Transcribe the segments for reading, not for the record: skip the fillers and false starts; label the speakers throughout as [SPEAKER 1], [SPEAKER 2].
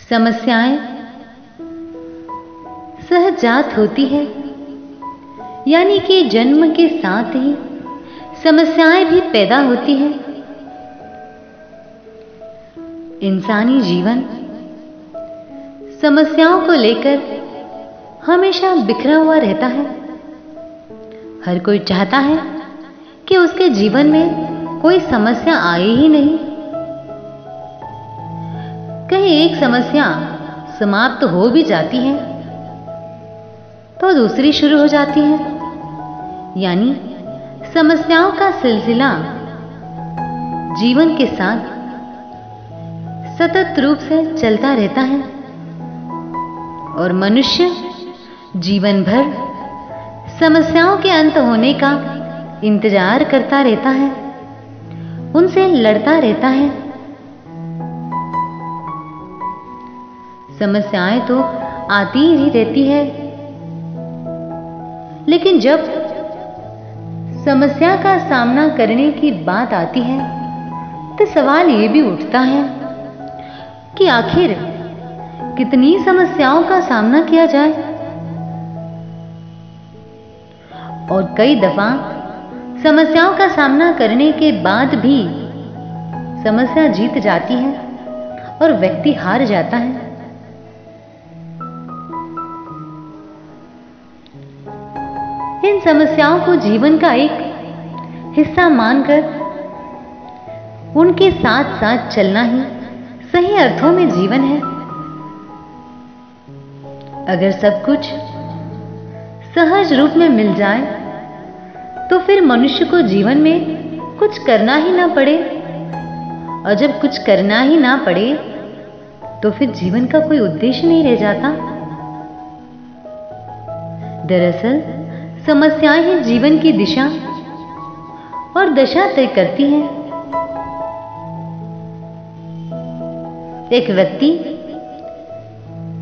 [SPEAKER 1] समस्याएं सहजात होती है, यानी कि जन्म के साथ ही समस्याएं भी पैदा होती हैं। इंसानी जीवन समस्याओं को लेकर हमेशा बिखरा हुआ रहता है। हर कोई चाहता है कि उसके जीवन में कोई समस्या आए ही नहीं। कहीं एक समस्या समाप्त हो भी जाती है तो दूसरी शुरू हो जाती है, यानी समस्याओं का सिलसिला जीवन के साथ सतत रूप से चलता रहता है और मनुष्य जीवन भर समस्याओं के अंत होने का इंतजार करता रहता है, उनसे लड़ता रहता है। समस्याएं तो आती ही रहती है, लेकिन जब समस्या का सामना करने की बात आती है तो सवाल ये भी उठता है कि आखिर कितनी समस्याओं का सामना किया जाए। और कई दफा समस्याओं का सामना करने के बाद भी समस्या जीत जाती है और व्यक्ति हार जाता है। इन समस्याओं को जीवन का एक हिस्सा मानकर उनके साथ साथ चलना ही सही अर्थों में जीवन है। अगर सब कुछ सहज रूप में मिल जाए तो फिर मनुष्य को जीवन में कुछ करना ही ना पड़े, और जब कुछ करना ही ना पड़े तो फिर जीवन का कोई उद्देश्य नहीं रह जाता। दरअसल समस्याएं ही जीवन की दिशा और दशा तय करती हैं। एक व्यक्ति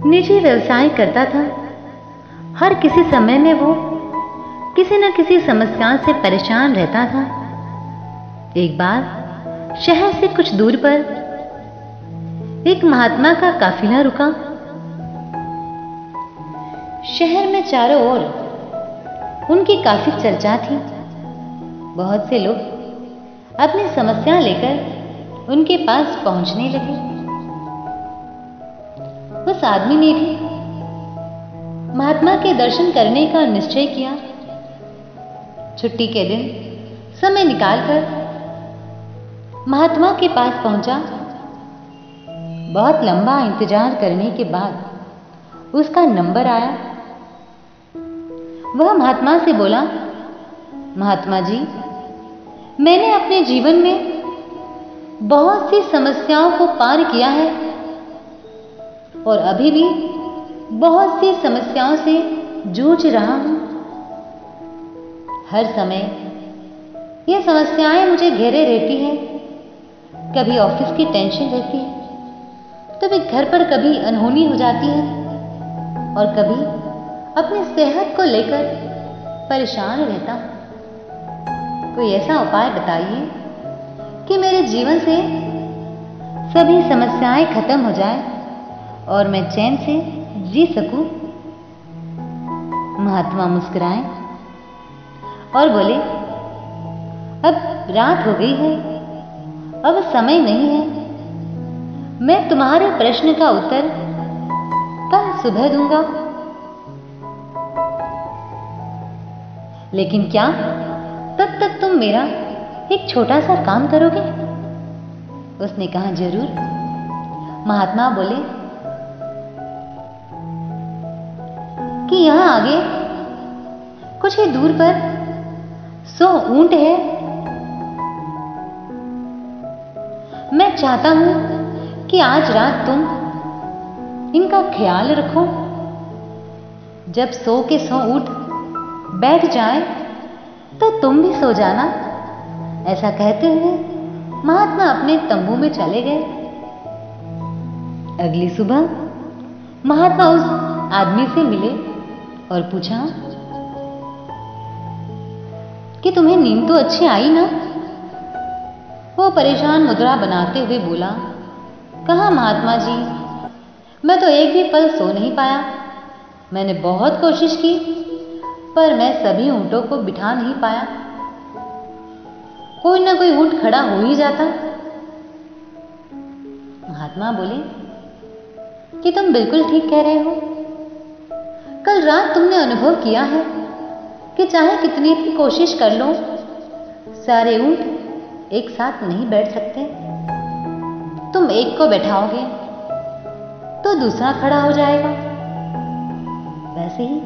[SPEAKER 1] निजी व्यवसाय करता था। हर किसी समय में वो किसी न किसी समस्या से परेशान रहता था। एक बार शहर से कुछ दूर पर एक महात्मा का काफिला रुका। शहर में चारों ओर उनकी काफी चर्चा थी। बहुत से लोग अपनी समस्या लेकर उनके पास पहुंचने लगे। उस आदमी ने भी महात्मा के दर्शन करने का निश्चय किया। छुट्टी के दिन समय निकालकर महात्मा के पास पहुंचा। बहुत लंबा इंतजार करने के बाद उसका नंबर आया। वह महात्मा से बोला, महात्मा जी, मैंने अपने जीवन में बहुत सी समस्याओं को पार किया है और अभी भी बहुत सी समस्याओं से जूझ रहा हूं। हर समय ये समस्याएं मुझे घेरे रहती हैं। कभी ऑफिस की टेंशन रहती है, कभी घर पर कभी अनहोनी हो जाती है और कभी अपनी सेहत को लेकर परेशान रहता हूं। कोई ऐसा उपाय बताइए कि मेरे जीवन से सभी समस्याएं खत्म हो जाए और मैं चैन से जी सकूं। महात्मा मुस्कुराए और बोले, अब रात हो गई है, अब समय नहीं है। मैं तुम्हारे प्रश्न का उत्तर कल सुबह दूंगा। लेकिन क्या तब तक तुम मेरा एक छोटा सा काम करोगे? उसने कहा, जरूर। महात्मा बोले कि यहां आगे कुछ ही दूर पर 100 ऊंट है। मैं चाहता हूं कि आज रात तुम इनका ख्याल रखो। जब 100 के 100 ऊंट बैठ जाए तो तुम भी सो जाना। ऐसा कहते हुए महात्मा अपने तंबू में चले गए। अगली सुबह महात्मा उस आदमी से मिले और पूछा कि तुम्हें नींद तो अच्छी आई ना? वो परेशान मुद्रा बनाते हुए बोला, कहाँ महात्मा जी, मैं तो एक भी पल सो नहीं पाया। मैंने बहुत कोशिश की, पर मैं सभी ऊँटों को बिठा नहीं पाया। कोई ना कोई ऊँट खड़ा हो ही जाता। महात्मा बोले कि तुम बिल्कुल ठीक कह रहे हो। कल रात तुमने अनुभव किया है कि चाहे कितनी भी कोशिश कर लो, सारे ऊँट एक साथ नहीं बैठ सकते। तुम एक को बैठाओगे तो दूसरा खड़ा हो जाएगा। वैसे ही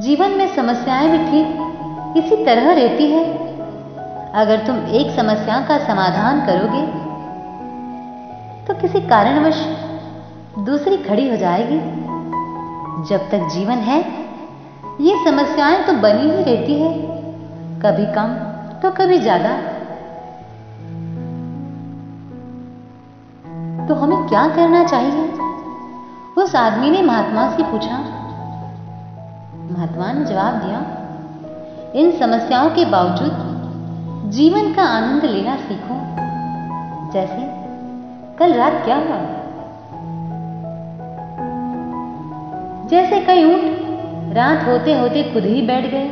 [SPEAKER 1] जीवन में समस्याएं भी ठीक इसी तरह रहती है। अगर तुम एक समस्या का समाधान करोगे तो किसी कारणवश दूसरी खड़ी हो जाएगी। जब तक जीवन है, ये समस्याएं तो बनी ही रहती है, कभी कम तो कभी ज्यादा। तो हमें क्या करना चाहिए? उस आदमी ने महात्मा से पूछा। महात्मा ने जवाब दिया, इन समस्याओं के बावजूद जीवन का आनंद लेना सीखो। जैसे कल रात क्या हुआ? जैसे कई ऊँट रात होते होते खुद ही बैठ गए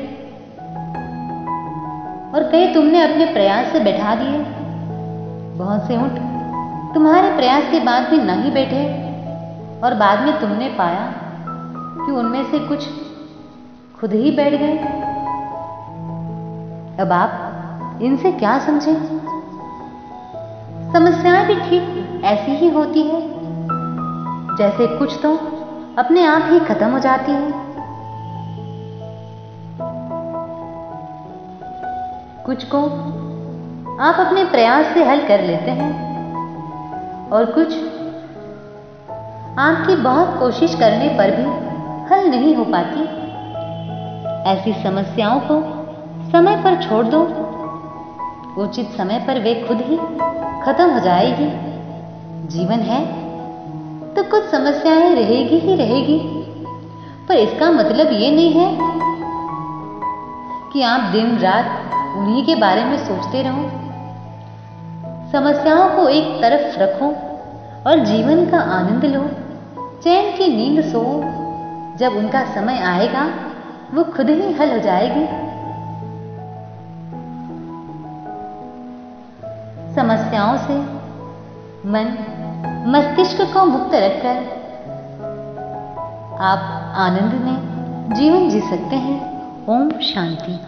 [SPEAKER 1] और कई तुमने अपने प्रयास से बैठा दिए। बहुत से ऊँट तुम्हारे प्रयास के बाद भी नहीं बैठे और बाद में तुमने पाया कि उनमें से कुछ खुद ही बैठ गए। अब आप इनसे क्या समझें? समस्याएं भी ठीक ऐसी ही होती है, जैसे कुछ तो अपने आप ही खत्म हो जाती है, कुछ को आप अपने प्रयास से हल कर लेते हैं और कुछ आपकी बहुत कोशिश करने पर भी हल नहीं हो पाती। ऐसी समस्याओं को समय पर छोड़ दो, उचित समय पर वे खुद ही खत्म हो जाएगी। जीवन है तो कुछ समस्याएं रहेगी ही रहेगी, पर इसका मतलब ये नहीं है कि आप दिन रात उन्हीं के बारे में सोचते रहो। समस्याओं को एक तरफ रखो और जीवन का आनंद लो, चैन की नींद सो। जब उनका समय आएगा वो खुद ही हल हो जाएगी। समस्याओं से मन मस्तिष्क को मुक्त रखकर आप आनंद में जीवन जी सकते हैं। ओम शांति।